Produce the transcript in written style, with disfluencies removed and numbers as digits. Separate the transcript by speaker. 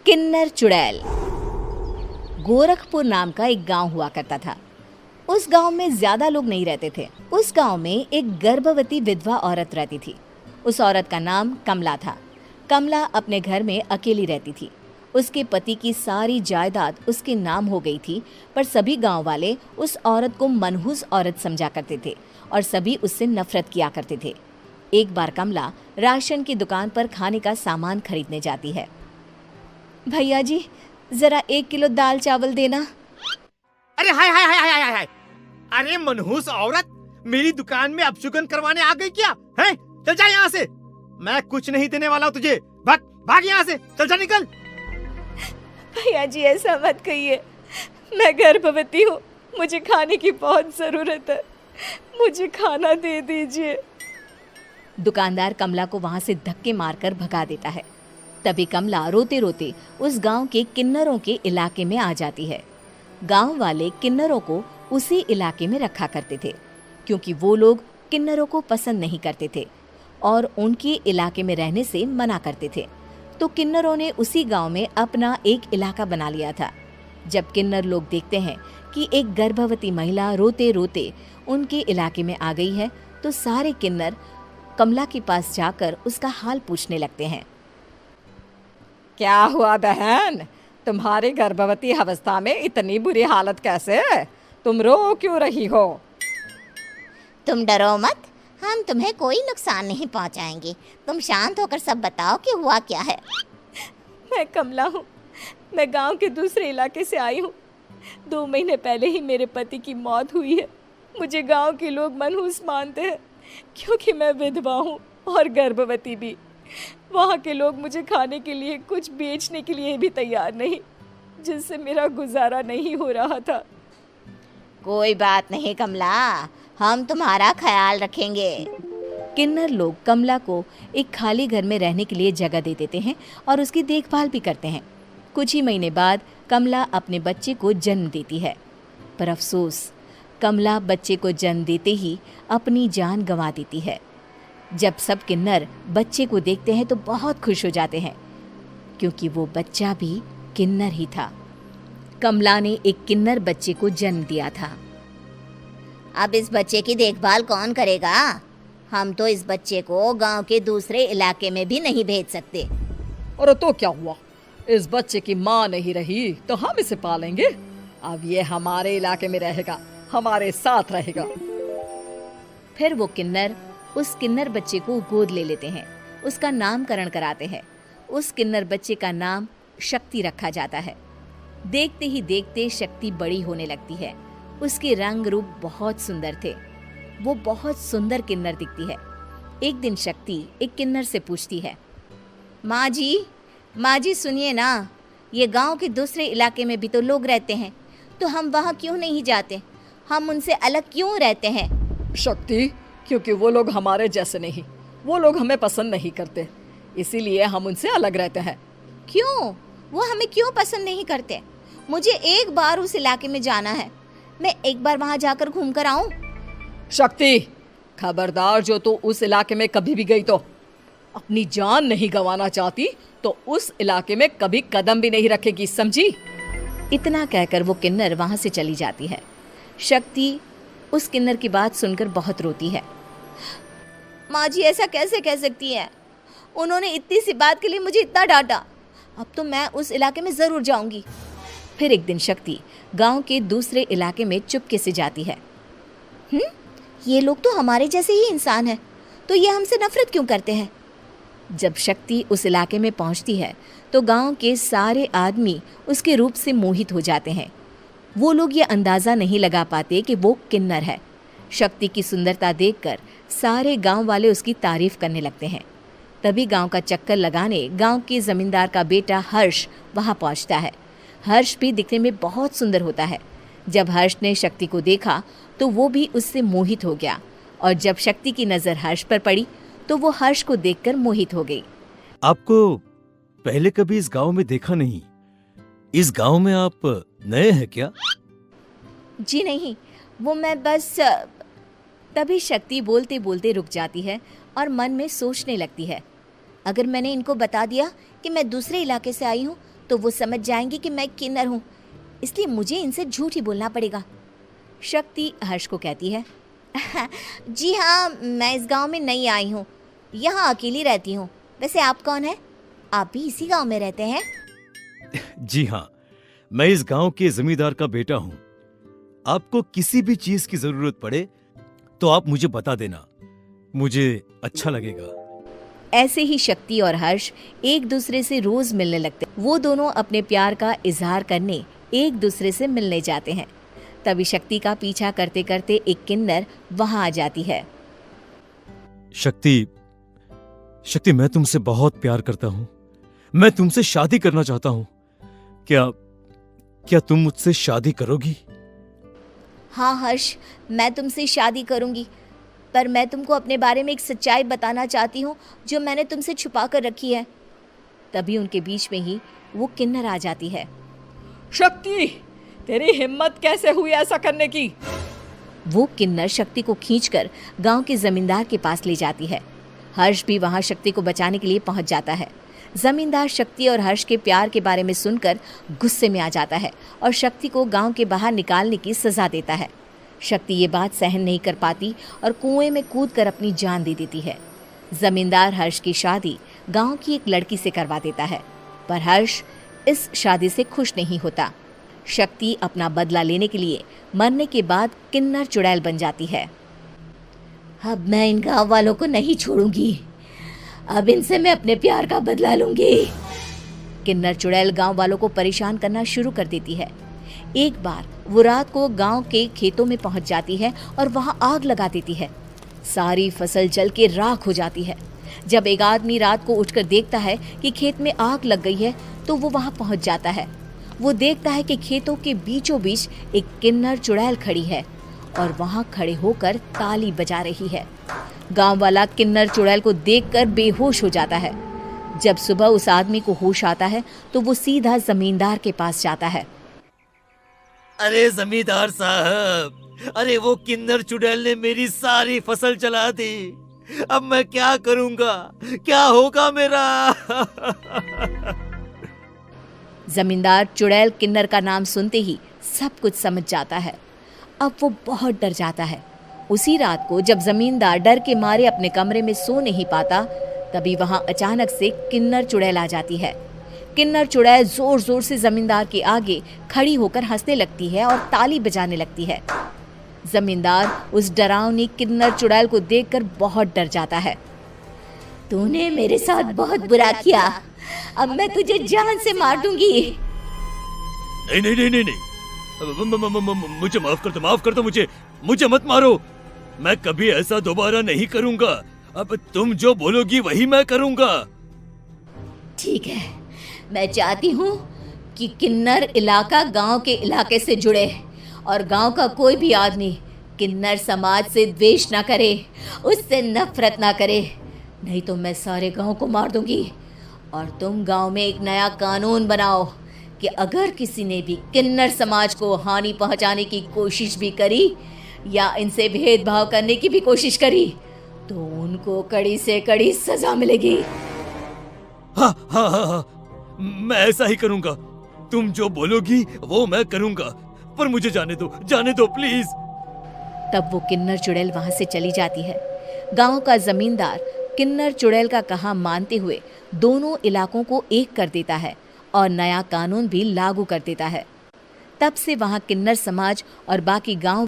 Speaker 1: किन्नर चुड़ैल। गोरखपुर नाम का एक गांव हुआ करता था। उस गांव में ज्यादा लोग नहीं रहते थे। उस गांव में एक गर्भवती विधवा औरत रहती थी। उस औरत का नाम कमला था। कमला अपने घर में अकेली रहती थी। उसके पति की सारी जायदाद उसके नाम हो गई थी, पर सभी गांव वाले उस औरत को मनहूस औरत समझा करते थे और सभी उससे नफरत किया करते थे। एक बार कमला राशन की दुकान पर खाने का सामान खरीदने जाती है। भैया जी, जरा 1 किलो दाल चावल देना।
Speaker 2: अरे हाय हाय हाय हाय हाय हाय! अरे मनहूस औरत, मेरी दुकान में अपशुगन करवाने आ गई क्या? हैं? चल जा यहाँ से। मैं कुछ नहीं देने वाला हूँ तुझे। भाग भाग यहाँ से, चल जा, निकल।
Speaker 1: भैया जी, ऐसा मत कहिए। मैं गर्भवती हूँ, मुझे खाने की बहुत जरूरत है। मुझे खाना दे दीजिए। दुकानदार कमला को वहां से धक्के मारकर भगा देता है। तभी कमला रोते रोते उस गांव के किन्नरों के इलाके में आ जाती है। गांव वाले किन्नरों को उसी इलाके में रखा करते थे, क्योंकि वो लोग किन्नरों को पसंद नहीं करते थे और उनके इलाके में रहने से मना करते थे। तो किन्नरों ने उसी गांव में अपना एक इलाका बना लिया था। जब किन्नर लोग देखते हैं कि एक गर्भवती महिला रोते रोते उनके इलाके में आ गई है, तो सारे किन्नर कमला के पास जाकर उसका हाल पूछने लगते हैं।
Speaker 3: क्या हुआ बहन, तुम्हारी गर्भवती अवस्था में इतनी बुरी हालत कैसे है? तुम रो क्यों रही हो?
Speaker 4: तुम डरो मत, हम तुम्हें कोई नुकसान नहीं पहुंचाएंगे। तुम शांत होकर सब बताओ कि हुआ क्या है।
Speaker 1: मैं कमला हूँ। मैं गांव के दूसरे इलाके से आई हूँ। 2 महीने पहले ही मेरे पति की मौत हुई है। मुझे गांव के लोग मनहूस मानते हैं, क्योंकि मैं विधवा हूँ और गर्भवती भी। वहाँ के लोग मुझे खाने के लिए कुछ बेचने के लिए भी तैयार नहीं, जिससे मेरा गुजारा नहीं हो रहा था।
Speaker 4: कोई बात नहीं कमला, हम तुम्हारा ख्याल रखेंगे।
Speaker 1: किन्नर लोग कमला को एक खाली घर में रहने के लिए जगह दे देते हैं और उसकी देखभाल भी करते हैं। कुछ ही महीने बाद कमला अपने बच्चे को जन्म देती है, पर अफसोस, कमला बच्चे को जन्म देते ही अपनी जान गंवा देती है। जब सब किन्नर बच्चे को देखते हैं तो बहुत खुश हो जाते हैं, क्योंकि वो बच्चा भी किन्नर ही था। कमला ने एक किन्नर बच्चे को जन्म दिया था।
Speaker 4: अब इस बच्चे की देखभाल कौन करेगा? हम तो इस बच्चे को गांव के दूसरे इलाके में भी नहीं भेज सकते।
Speaker 3: और तो क्या हुआ, इस बच्चे की माँ नहीं रही तो हम इसे पालेंगे। अब ये हमारे इलाके में रहेगा, हमारे साथ रहेगा।
Speaker 1: फिर वो किन्नर उस किन्नर बच्चे को गोद ले लेते हैं, उसका नामकरण कराते हैं। उस किन्नर बच्चे का नाम शक्ति रखा जाता है। देखते ही देखते शक्ति बड़ी होने लगती है। उसके रंग रूप बहुत सुंदर थे। वो बहुत सुंदर किन्नर दिखती है। एक दिन शक्ति एक किन्नर से पूछती है, माँ जी सुनिए ना, ये गांव के दूसरे इलाके में भी तो लोग रहते हैं, तो हम वहाँ क्यों नहीं जाते? हम उनसे अलग क्यों रहते हैं?
Speaker 3: शक्ति, क्योंकि वो लोग हमारे जैसे नहीं, वो लोग हमें पसंद नहीं करते, इसीलिए हम उनसे अलग रहते हैं।
Speaker 4: क्यों? वो हमें क्यों पसंद नहीं करते? मुझे एक बार उस इलाके में जाना है। मैं एक बार वहाँ जाकर घूम कर आऊँ।
Speaker 3: शक्ति, खबरदार, जो तू उस इलाके में कभी भी गई तो अपनी जान नहीं गंवाना चाहती तो उस इलाके में कभी कदम भी नहीं रखेगी, समझी?
Speaker 1: इतना कहकर वो किन्नर वहाँ से चली जाती है। शक्ति उस किन्नर की बात सुनकर बहुत रोती है।
Speaker 4: माँ जी, ऐसा कैसे कह सकती हैं? उन्होंने इतनी सी बात के लिए मुझे इतना डांटा। अब तो मैं उस इलाके में ज़रूर जाऊंगी।
Speaker 1: फिर एक दिन शक्ति गांव के दूसरे इलाके में चुपके से जाती है।
Speaker 4: ये लोग तो हमारे जैसे ही इंसान हैं, तो ये हमसे नफरत क्यों करते हैं?
Speaker 1: जब शक्ति उस इलाके में पहुंचती है तो गांव के सारे आदमी उसके रूप से मोहित हो जाते हैं। वो लोग ये अंदाज़ा नहीं लगा पाते कि वो किन्नर है। शक्ति की सुंदरता देखकर सारे गांव वाले उसकी तारीफ करने लगते हैं। तभी गांव का चक्कर लगाने गांव के जमींदार का बेटा हर्ष वहां पहुंचता है। हर्ष भी दिखने में बहुत सुंदर होता है। जब हर्ष ने शक्ति को देखा तो वो भी उससे मोहित हो गया, और जब शक्ति की नज़र हर्ष पर पड़ी तो वो हर्ष को देखकर मोहित हो गई।
Speaker 5: आपको पहले कभी इस गांव में देखा नहीं। इस गांव में आप नए हैं क्या?
Speaker 1: जी नहीं, वो मैं बस। तभी शक्ति बोलते बोलते रुक जाती है और मन में सोचने लगती है, अगर मैंने इनको बता दिया कि मैं दूसरे इलाके से आई हूँ
Speaker 4: तो वो समझ जाएंगे कि मैं किन्नर हूँ, इसलिए मुझे इनसे झूठ ही बोलना पड़ेगा।
Speaker 1: शक्ति हर्ष को कहती है,
Speaker 4: जी हाँ, मैं इस गांव में नई आई हूँ, यहाँ अकेली रहती हूँ। वैसे आप कौन है? आप भी इसी गांव में रहते हैं?
Speaker 5: जी हाँ, मैं इस गांव के जमींदार का बेटा हूँ। आपको किसी भी चीज की जरूरत पड़े तो आप मुझे बता देना, मुझे अच्छा लगेगा।
Speaker 1: ऐसे ही शक्ति और हर्ष एक दूसरे से रोज मिलने लगते। वो दोनों अपने प्यार का इजहार करने एक दूसरे से मिलने जाते हैं। तभी शक्ति का पीछा करते करते एक किन्नर वहां आ जाती है।
Speaker 5: शक्ति, मैं तुमसे बहुत प्यार करता हूँ। मैं तुमसे शादी करना चाहता हूँ। क्या तुम मुझसे शादी करोगी?
Speaker 4: हाँ हर्ष, मैं तुमसे शादी करूँगी, पर मैं तुमको अपने बारे में एक सच्चाई बताना चाहती हूँ जो मैंने तुमसे छुपा कर रखी है।
Speaker 1: तभी उनके बीच में ही वो किन्नर आ जाती है।
Speaker 3: शक्ति, तेरी हिम्मत कैसे हुई ऐसा करने की?
Speaker 1: वो किन्नर शक्ति को खींचकर गांव के जमींदार के पास ले जाती है। हर्ष भी वहां शक्ति को बचाने के लिए पहुंच जाता है। जमींदार शक्ति और हर्ष के प्यार के बारे में सुनकर गुस्से में आ जाता है और शक्ति को गांव के बाहर निकालने की सजा देता है। शक्ति ये बात सहन नहीं कर पाती और कुएं में कूदकर अपनी जान दे देती है। जमींदार हर्ष की शादी गांव की एक लड़की से करवा देता है, पर हर्ष इस शादी से खुश नहीं होता। शक्ति अपना बदला लेने के लिए मरने के बाद किन्नर चुड़ैल बन जाती है।
Speaker 4: अब मैं इन गाँव वालों को नहीं छोड़ूंगी, अब इनसे मैं अपने प्यार का बदला लूंगी।
Speaker 1: किन्नर चुड़ैल गांव वालों को परेशान करना शुरू कर देती है। एक बार वो रात को गांव के खेतों में पहुंच जाती है और वहां आग लगा देती है। सारी फसल जल के राख हो जाती है। जब एक आदमी रात को उठकर देखता है कि खेत में आग लग गई है तो वो वहां पहुंच जाता है। वो देखता है कि खेतों के बीचों बीच एक किन्नर चुड़ैल खड़ी है और वहां खड़े होकर ताली बजा रही है। गांव वाला किन्नर चुड़ैल को देखकर बेहोश हो जाता है। जब सुबह उस आदमी को होश आता है तो वो सीधा जमींदार के पास जाता है।
Speaker 5: अरे जमींदार साहब, अरे वो किन्नर चुड़ैल ने मेरी सारी फसल जला दी। अब मैं क्या करूंगा? क्या होगा मेरा?
Speaker 1: जमींदार चुड़ैल किन्नर का नाम सुनते ही सब कुछ समझ जाता है। अब वो बहुत डर जाता है। उसी रात को जब जमींदार डर के मारे अपने कमरे में सो नहीं पाता, तभी वहां अचानक से किन्नर चुड़ैल आ जाती है। किन्नर चुड़ैल जोर जोर से जमींदार के आगे खड़ी होकर हंसने लगती है और ताली बजाने लगती है। जमींदार उस डरावनी किन्नर चुड़ैल को देखकर बहुत डर जाता है।
Speaker 4: तूने मेरे साथ बहुत बुरा किया, अब मैं तुझे जान से मार दूंगी।
Speaker 5: नहीं नहीं नहीं नहीं नहीं, मुझे माफ कर दो, मुझे मत मारो। मैं कभी ऐसा दोबारा नहीं करूंगा। अब तुम जो बोलोगी वही मैं करूंगा।
Speaker 4: ठीक है, मैं चाहती हूँ कि किन्नर इलाका गांव के इलाके से जुड़े और गांव का कोई भी आदमी किन्नर समाज से द्वेष ना करे, उससे नफरत ना करे, नहीं तो मैं सारे गांव को मार दूंगी। और तुम गांव में एक नया कानून बनाओ कि अगर किसी ने भी किन्नर समाज को हानि पहुंचाने की कोशिश भी करी या इनसे भेदभाव करने की भी कोशिश करी तो उनको कड़ी से कड़ी सजा मिलेगी।
Speaker 5: हाँ हाँ हाँ हाँ, मैं ऐसा ही करूंगा। तुम जो बोलोगी वो मैं करूंगा, पर मुझे जाने दो प्लीज।
Speaker 1: तब वो किन्नर चुड़ैल वहां से चली जाती है। गांव का जमींदार किन्नर चुड़ैल का कहा मानते हुए दोनों इलाकों को एक कर देता है और नया कानून भी लागू कर देता है। तब से वहां किन्नर समाज और बाकी गांव